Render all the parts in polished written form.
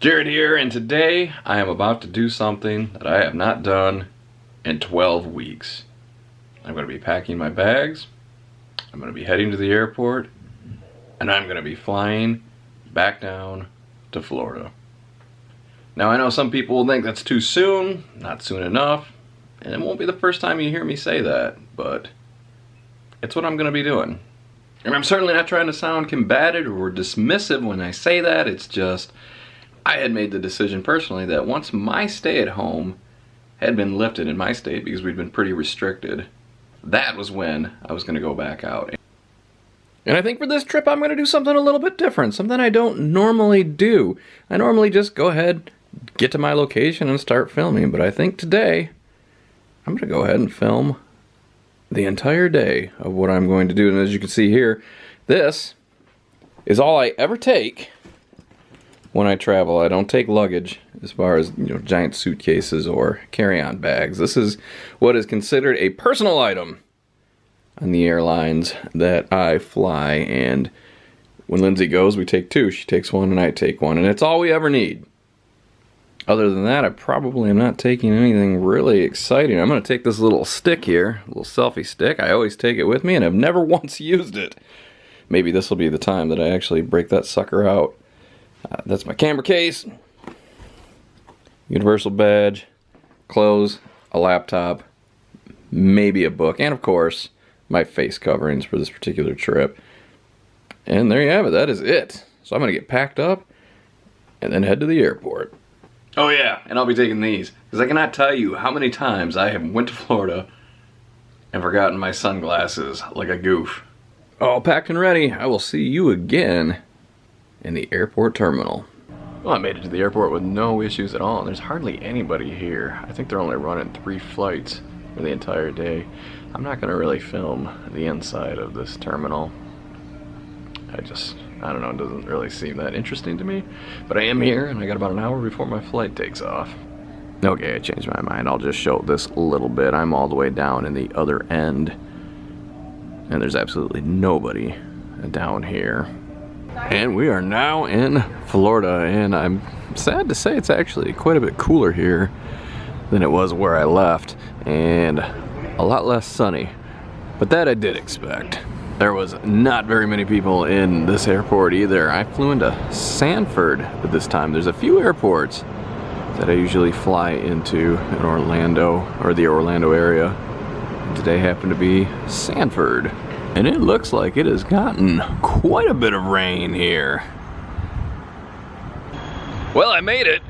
Jared here, and today I am about to do something that I have not done in 12 weeks. I'm going to be packing my bags, I'm going to be heading to the airport, and I'm going to be flying back down to Florida. Now I know some people will think that's too soon, not soon enough, and it won't be the first time you hear me say that, but it's what I'm going to be doing. And I'm certainly not trying to sound combative or dismissive when I say that. It's just, I had made the decision personally that once my stay at home had been lifted in my state, because we'd been pretty restricted, that was when I was going to go back out. And I think for this trip I'm going to do something a little bit different, something I don't normally do. I normally just go ahead, get to my location and start filming, but I think today I'm going to go ahead and film the entire day of what I'm going to do. And as you can see here, this is all I ever take when I travel. I don't take luggage as far as, giant suitcases or carry-on bags. This is what is considered a personal item on the airlines that I fly, and when Lindsay goes, we take two. She takes one and I take one, and it's all we ever need. Other than that, I probably am not taking anything really exciting. I'm going to take this little stick here, a little selfie stick. I always take it with me, and I've never once used it. Maybe this will be the time that I actually break that sucker out. That's my camera case, Universal badge, clothes, a laptop, maybe a book, and of course, my face coverings for this particular trip. And there you have it, that is it. So I'm going to get packed up and then head to the airport. Oh yeah, and I'll be taking these, because I cannot tell you how many times I have went to Florida and forgotten my sunglasses like a goof. All packed and ready. I will see you again in the airport terminal. Well, I made it to the airport with no issues at all, and there's hardly anybody here. I think they're only running 3 flights for the entire day. I'm not going to really film the inside of this terminal. I don't know, it doesn't really seem that interesting to me. But I am here, and I got about an hour before my flight takes off. Okay, I changed my mind. I'll just show this a little bit. I'm all the way down in the other end, and there's absolutely nobody down here. And we are now in Florida, and I'm sad to say it's actually quite a bit cooler here than it was where I left, and a lot less sunny. But that I did expect. There was not very many people in this airport either. I flew into Sanford at this time. There's a few airports that I usually fly into in Orlando, or the Orlando area. Today happened to be Sanford. And it looks like it has gotten quite a bit of rain here. Well, I made it.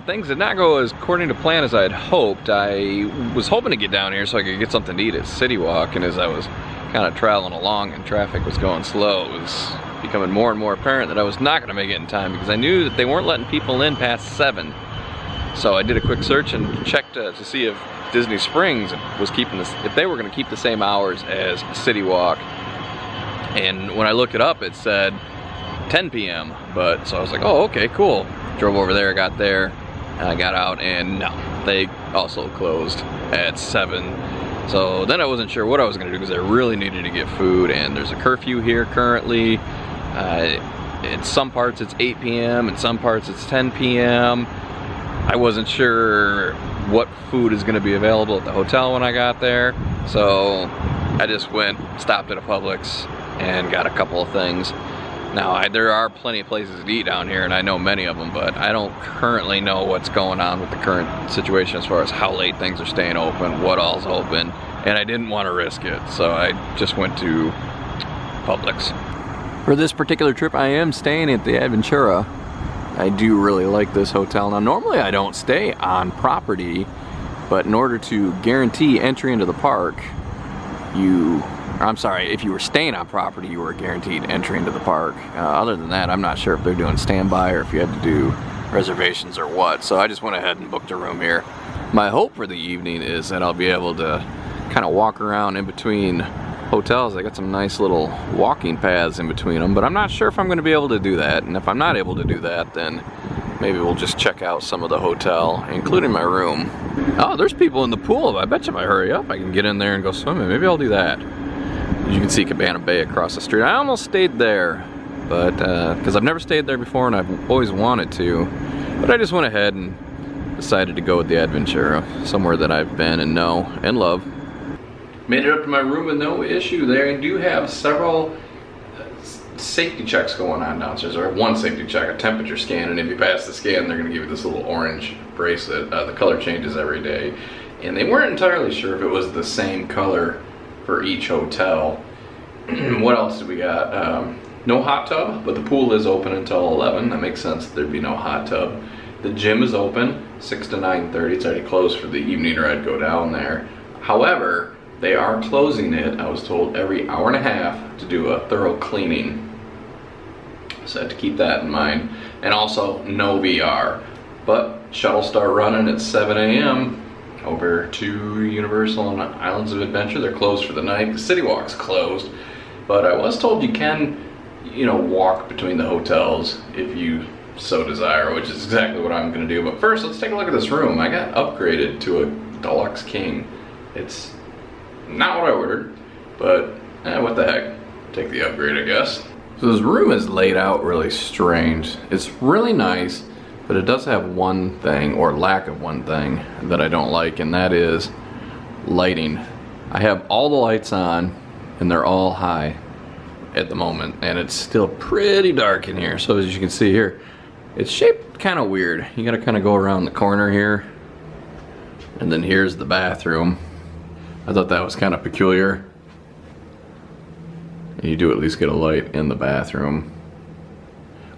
Things did not go as according to plan as I had hoped. I was hoping to get down here so I could get something to eat at Citywalk, and as I was kind of traveling along and traffic was going slow, it was becoming more and more apparent that I was not going to make it in time, because I knew that they weren't letting people in past 7. So I did a quick search and checked to see if Disney Springs was keeping this, if they were going to keep the same hours as Citywalk. And when I looked it up, it said 10 p.m. But so I was like, oh, okay, cool. Drove over there, got there, and I got out, and no, they also closed at 7. So then I wasn't sure what I was going to do, because I really needed to get food, and there's a curfew here currently. In some parts it's 8 p.m., in some parts it's 10 p.m. I wasn't sure what food is going to be available at the hotel when I got there, so I just stopped at a Publix and got a couple of things. Now, there are plenty of places to eat down here, and I know many of them, but I don't currently know what's going on with the current situation as far as how late things are staying open, what all's open, and I didn't want to risk it, so I just went to Publix. For this particular trip, I am staying at the Aventura. I do really like this hotel. Now, normally I don't stay on property, but in order to guarantee entry into the park, if you were staying on property, you were guaranteed entry into the park. Other than that, I'm not sure if they're doing standby or if you had to do reservations or what. So I just went ahead and booked a room here. My hope for the evening is that I'll be able to kind of walk around in between hotels. I got some nice little walking paths in between them, but I'm not sure if I'm going to be able to do that. And if I'm not able to do that, then maybe we'll just check out some of the hotel, including my room. Oh, there's people in the pool. I bet you if I hurry up, I can get in there and go swimming. Maybe I'll do that. As you can see, Cabana Bay across the street. I almost stayed there, but because I've never stayed there before and I've always wanted to. But I just went ahead and decided to go with the Aventura, somewhere that I've been and know and love. Made it up to my room with no issue there. I do have several safety checks going on downstairs, or one safety check, a temperature scan, and if you pass the scan, they're going to give you this little orange bracelet. The color changes every day, and they weren't entirely sure if it was the same color for each hotel. What else did we got? No hot tub, but the pool is open until 11. That makes sense, there'd be no hot tub. The gym is open 6 to 9:30. It's already closed for the evening, or I'd go down there. However, they are closing it, I was told, every hour and a half to do a thorough cleaning. So I have to keep that in mind. And also, no VR. But shuttles start running at 7 a.m. over to Universal and Islands of Adventure. They're closed for the night. The Citywalk's closed. But I was told you can, you know, walk between the hotels if you so desire, which is exactly what I'm going to do. But first, let's take a look at this room. I got upgraded to a Deluxe King. It's not what I ordered, but what the heck. Take the upgrade, I guess. So this room is laid out really strange. It's really nice, but it does have one thing, or lack of one thing, that I don't like, and that is lighting. I have all the lights on, and they're all high at the moment, and it's still pretty dark in here. So as you can see here, it's shaped kind of weird. You gotta kind of go around the corner here, and then here's the bathroom. I thought that was kind of peculiar. You do at least get a light in the bathroom.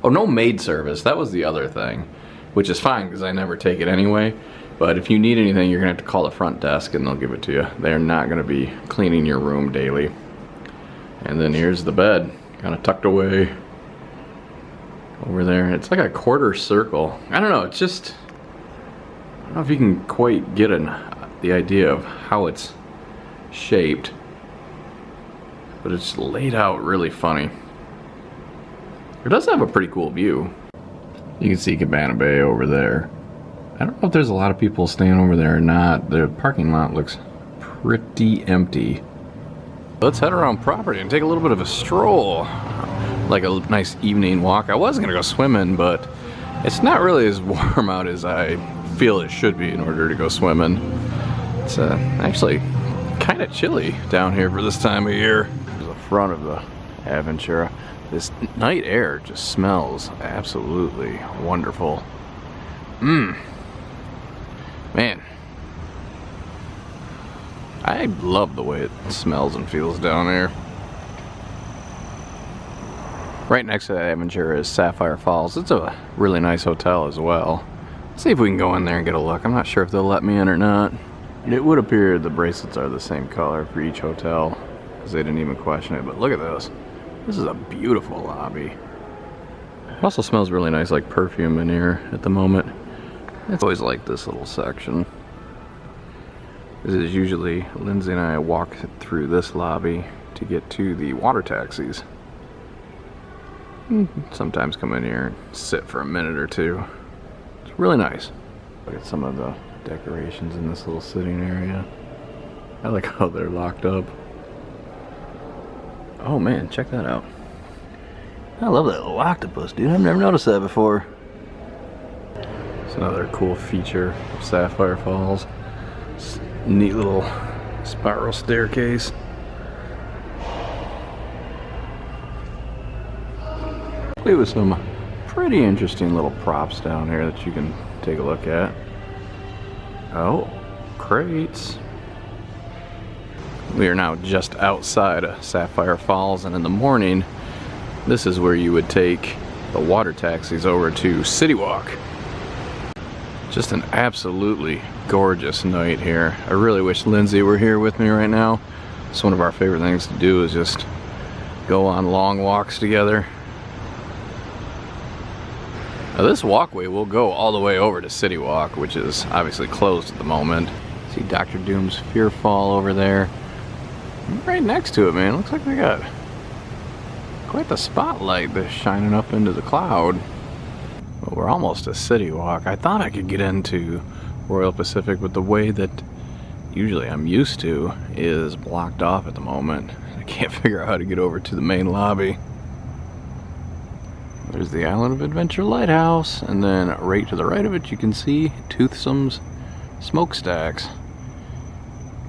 Oh, no maid service. That was the other thing, which is fine because I never take it anyway. But if you need anything, you're gonna have to call the front desk and they'll give it to you. They're not gonna be cleaning your room daily. And then here's the bed, kind of tucked away over there. It's like a quarter circle. I don't know, it's just, I don't know if you can quite get the idea of how it's shaped, but it's laid out really funny. It does have a pretty cool view. You can see Cabana Bay over there. I don't know if there's a lot of people staying over there or not. The parking lot looks pretty empty. Let's head around property and take a little bit of a stroll. Like a nice evening walk. I was gonna go swimming, but it's not really as warm out as I feel it should be in order to go swimming. It's actually kind of chilly down here for this time of year. The front of the Aventura. This night air just smells absolutely wonderful. Man, I love the way it smells and feels down there. Right next to the Aventura is Sapphire Falls. It's a really nice hotel as well. Let's see if we can go in there and get a look. I'm not sure if they'll let me in or not. It would appear the bracelets are the same color for each hotel, because they didn't even question it. But look at this. This is a beautiful lobby. It also smells really nice, like perfume in here at the moment. It's always like this little section. This is usually, Lindsay and I walk through this lobby to get to the water taxis. Sometimes come in here and sit for a minute or two. It's really nice. Look at some of the decorations in this little sitting area. I like how they're locked up. Oh man, check that out. I love that little octopus, dude. I've never noticed that before. It's another cool feature of Sapphire Falls. Neat little spiral staircase. Play with some pretty interesting little props down here that you can take a look at. Oh, crates. We are now just outside of Sapphire Falls, and in the morning, this is where you would take the water taxis over to Citywalk. Just an absolutely gorgeous night here. I really wish Lindsay were here with me right now. It's one of our favorite things to do, is just go on long walks together. Now this walkway will go all the way over to Citywalk, which is obviously closed at the moment. See Dr. Doom's Fearfall over there. Right next to it, man. Looks like they got quite the spotlight that's shining up into the cloud. But we're almost to Citywalk. I thought I could get into Royal Pacific, but the way that usually I'm used to is blocked off at the moment. I can't figure out how to get over to the main lobby. There's the Island of Adventure Lighthouse, and then right to the right of it you can see Toothsome's smokestacks.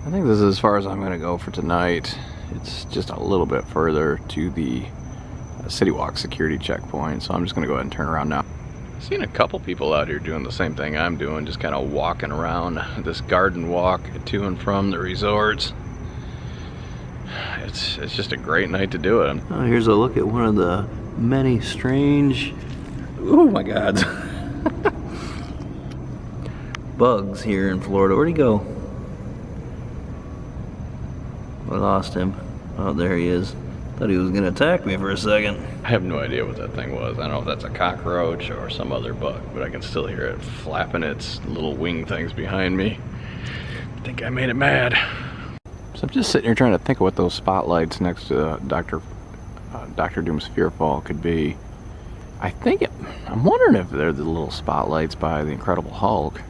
I think this is as far as I'm going to go for tonight. It's just a little bit further to the Citywalk security checkpoint, so I'm just going to go ahead and turn around now. I've seen a couple people out here doing the same thing I'm doing, just kind of walking around this garden walk to and from the resorts. It's just a great night to do it. Oh, here's a look at one of the many strange, oh my god, bugs here in Florida. Where'd he go? I lost him. Oh, there he is. Thought he was gonna attack me for a second. I have no idea what that thing was. I don't know if that's a cockroach or some other bug, but I can still hear it flapping its little wing things behind me. I think I made it mad. So I'm just sitting here trying to think of what those spotlights next to Dr. Doom's Fearfall could be. I'm wondering if they're the little spotlights by the Incredible Hulk.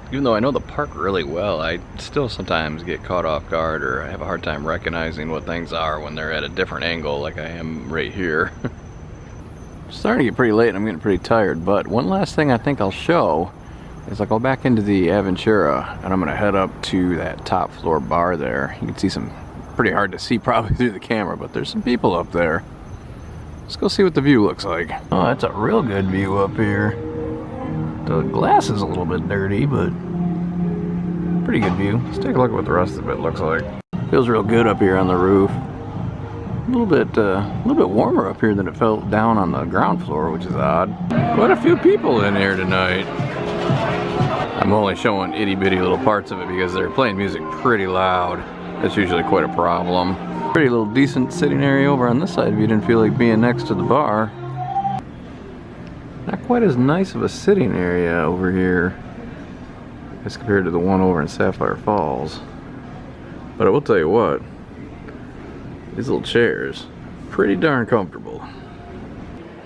Even though I know the park really well, I still sometimes get caught off guard, or I have a hard time recognizing what things are when they're at a different angle like I am right here. It's starting to get pretty late and I'm getting pretty tired, but one last thing I think I'll show is I'll go back into the Aventura and I'm going to head up to that top floor bar there. You can see some, pretty hard to see probably through the camera, but there's some people up there. Let's go see what the view looks like. Oh, that's a real good view up here. The glass is a little bit dirty, but pretty good view. Let's take a look at what the rest of it looks like. Feels real good up here on the roof. A little bit warmer up here than it felt down on the ground floor, which is odd. Quite a few people in here tonight. I'm only showing itty bitty little parts of it because they're playing music pretty loud. That's usually quite a problem. Pretty little decent sitting area over on this side if you didn't feel like being next to the bar. Not quite as nice of a sitting area over here as compared to the one over in Sapphire Falls. But I will tell you what, these little chairs, pretty darn comfortable.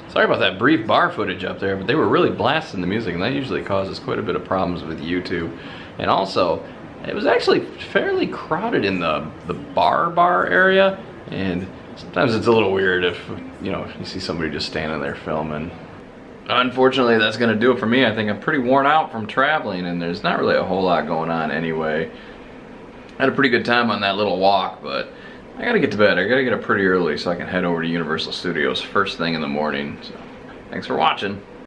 Sorry about that brief bar footage up there, but they were really blasting the music, and that usually causes quite a bit of problems with YouTube. And also, it was actually fairly crowded in the bar area, and sometimes it's a little weird if, you know, you see somebody just standing there filming. Unfortunately, that's going to do it for me. I think I'm pretty worn out from traveling, and there's not really a whole lot going on anyway. I had a pretty good time on that little walk, but I gotta get to bed. I gotta get up pretty early so I can head over to Universal Studios first thing in the morning. So, thanks for watching.